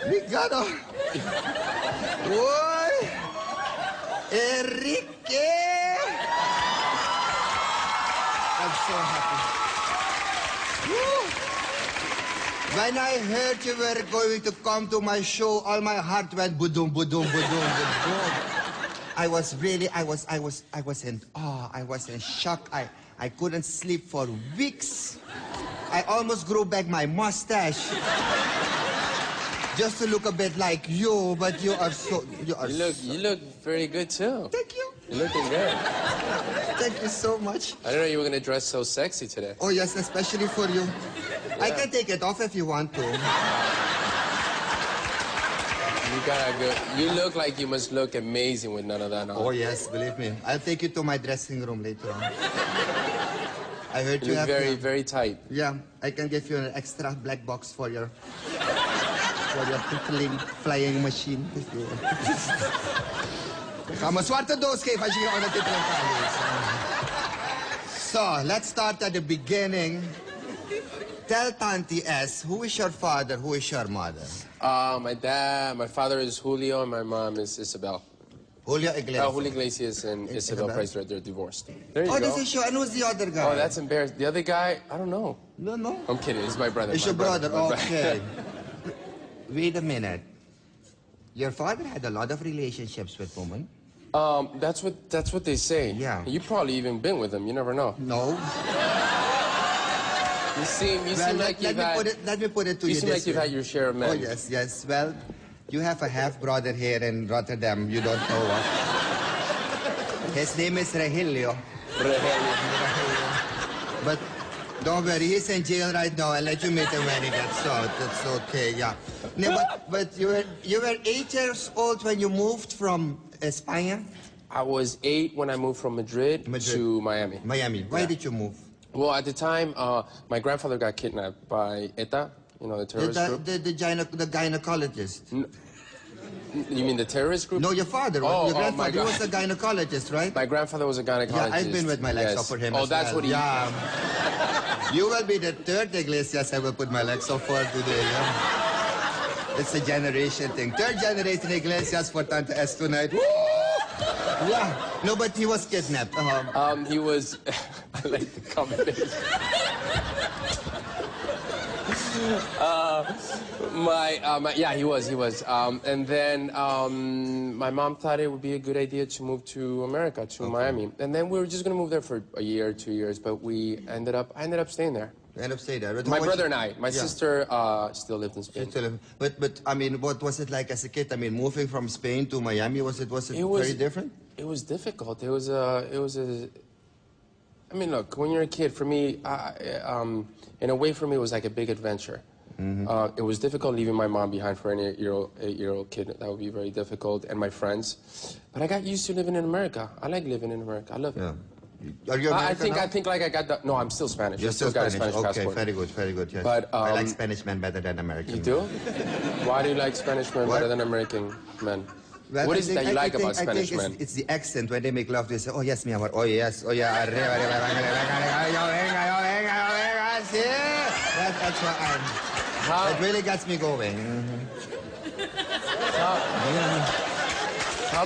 Ligado. Uy. Enrique. I'm so happy. When I heard you were going to come to my show, all my heart went budum, budum, budum, budum. I was in awe. I was in shock. I couldn't sleep for weeks. I almost grew back my mustache. Just to look a bit like you, but you look very good too. Thank you. You're looking good. Thank you so much. I didn't know you were gonna dress so sexy today. Oh yes, especially for you. Yeah. I can take it off if you want to. You gotta go. You look like you must look amazing with none of that on. Oh yes, believe me. I'll take you to my dressing room later on. I heard you have very tight. Yeah, I can give you an extra black box for your flying machine. Ga me zwarte doos geven als je hier onder dit is. So, let's start at the beginning. Tell Tanti S, who is your father, who is your mother? My father is Julio and my mom is Isabel. Julio Iglesias. Julio Iglesias and Isabel Preysler, they're divorced. There you go. This is you. And who's the other guy? Oh, that's embarrassing. The other guy, I don't know. No? I'm kidding. It's my brother. It's your brother. Okay. Wait a minute. Your father had a lot of relationships with women. That's what they say. Yeah. You probably even been with him. You never know. No. You seem like you've had... Let me put it to you You seem like you've had your share of men. Oh, yes. Well, you have a half-brother here in Rotterdam. You don't know what. His name is Julio. But don't worry, he's in jail right now. I'll let you meet him when he gets out. It's okay, yeah. No, but you were 8 years old when you moved from Spain? I was 8 when I moved from Madrid to Miami. Miami. Why did you move? Well, at the time, my grandfather got kidnapped by ETA, you know, the terrorist group. The gynecologist. No. You mean the terrorist group? No, your father. Your grandfather was a gynecologist, right? My grandfather was a gynecologist. Yeah, I've been with my legs up for him as that's well. What he... Yeah. You will be the third Iglesias I will put my legs up for today, yeah? It's a generation thing. Third generation Iglesias for Tante S tonight. Woo! Yeah. No, but he was kidnapped. He was... I like the combination. Yeah, he was. And then my mom thought it would be a good idea to move to America, to Miami. And then we were just going to move there for a year, 2 years, but I ended up staying there. You ended up staying there? My brother and I. My sister still lived in Spain. But I mean, what was it like as a kid? I mean, moving from Spain to Miami, was it very different? It was difficult. It was I mean, look, when you're a kid, for me, in a way, for me, it was like a big adventure. Mm-hmm. It was difficult leaving my mom behind for an 8-year-old kid. That would be very difficult, and my friends. But I got used to living in America. I like living in America. I love it. Yeah. Are you American I think like I got the... No, I'm still Spanish. You're still got Spanish. A Spanish passport. Very good, yes. But, I like Spanish men better than American men. You do? Why do you like Spanish men better than American men? Well, what is it that you like about Spanish men? It's the accent. When they make love, they say, oh, yes, mi amor. Oh, yes. Oh, yeah. That's what it really gets me going. How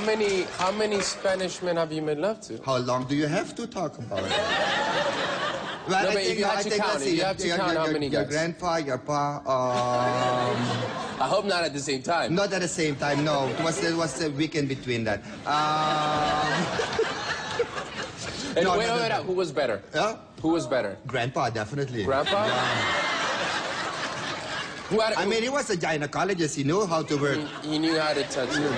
many Spanish men have you made love to? How long do you have to talk about it? Well, no, but you have to count how many guys. Your grandpa, your pa, I hope not at the same time. Not at the same time, no. It was a week in between that. And wait, who was better? Who was better? Grandpa, definitely. Grandpa? Yeah. I mean, he was a gynecologist. He knew how to work. He knew how to touch you.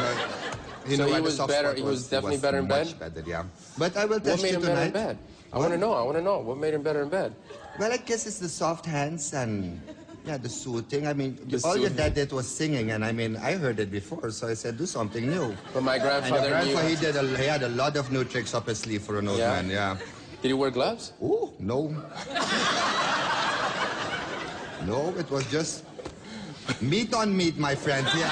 So he was better. He was definitely better in bed. Much better, yeah. But I will test you tonight. What made him better in bed? I want to know. What made him better in bed? Well, I guess it's the soft hands and the soothing. I mean, all your dad did was singing, and I mean, I heard it before, so I said, do something new. But my grandfather knew. He had a lot of new tricks up his sleeve for an old man. Yeah. Did he wear gloves? Oh, no. No, it was just meat on meat, my friend. Yeah.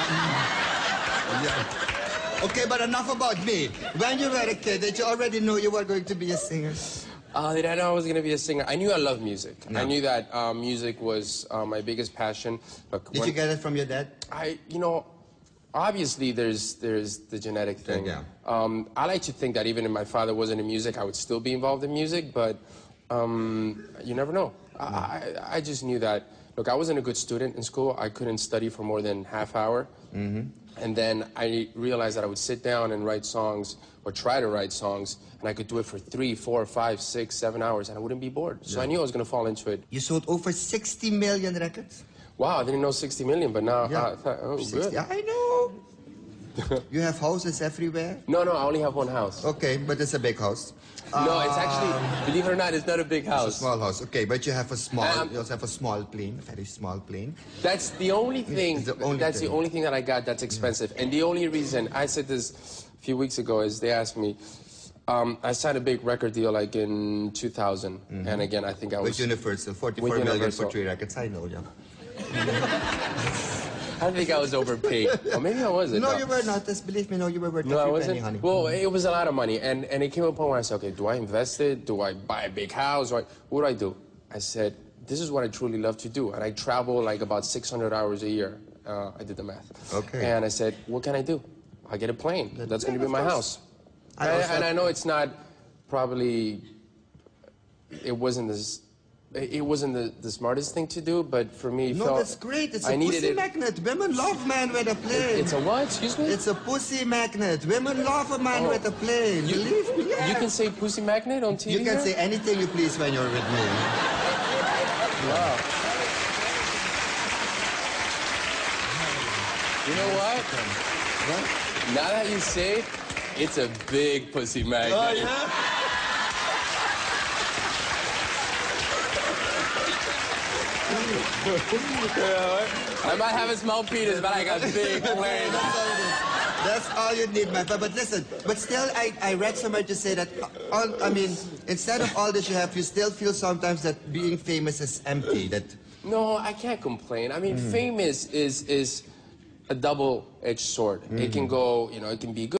Okay, but enough about me. When you were a kid, did you already know you were going to be a singer? Did I know I was going to be a singer? I knew I loved music. No. I knew that music was my biggest passion. Look, Did you get it from your dad? Obviously there's the genetic thing. Yeah. I like to think that even if my father wasn't in music, I would still be involved in music, but you never know. I just knew that, look, I wasn't a good student in school. I couldn't study for more than half hour. And then I realized that I would sit down and write songs, or try to write songs, and I could do it for 3, 4, 5, 6, 7 hours, and I wouldn't be bored. So I knew I was going to fall into it. You sold over 60 million records? Wow, I didn't know 60 million, but now Yeah. I thought, oh, 60, good. I know. You have houses everywhere? No, I only have one house. Okay, but it's a big house. No, it's actually, believe it or not, it's not a big house. It's a small house. Okay, but you have a small, you also have a small plane, a very small plane. That's the only thing, It's the only that's thing. the only thing that I got that's expensive. And the only reason, I said this a few weeks ago, is they asked me, I signed a big record deal like in 2000. And again, I think I was... With Universal, 44 With million Universal. for 3 records. I know, yeah. I think I was overpaid. Or maybe I wasn't. No, you were not. Just believe me, no, you were worth No, I every wasn't. penny, honey. Well, it was a lot of money, and it came upon where I said, okay, do I invest it? Do I buy a big house? What do I do? I said, this is what I truly love to do, and I travel like about 600 hours a year. I did the math. Okay. And I said, what can I do? I get a plane. That's going to be of my course. house. And I know it's not probably. It wasn't the smartest thing to do, but for me, it No, felt that's great. It's I a needed pussy it. magnet. Women love man with a plane. It's a what? Excuse me. It's a pussy magnet. Women love a man with a plane. Believe me, yeah. You can say pussy magnet on TV. You can here? say anything you please when you're with me. Wow. You know what? Now that you say it, it's a big pussy magnet. Oh, yeah? I might have a small penis, but I got big plane. That's all you need, my friend. But listen, but still, I read somewhere to say that, instead of all that you have, you still feel sometimes that being famous is empty. That No, I can't complain. I mean, fame is a double-edged sword. It can go, it can be good.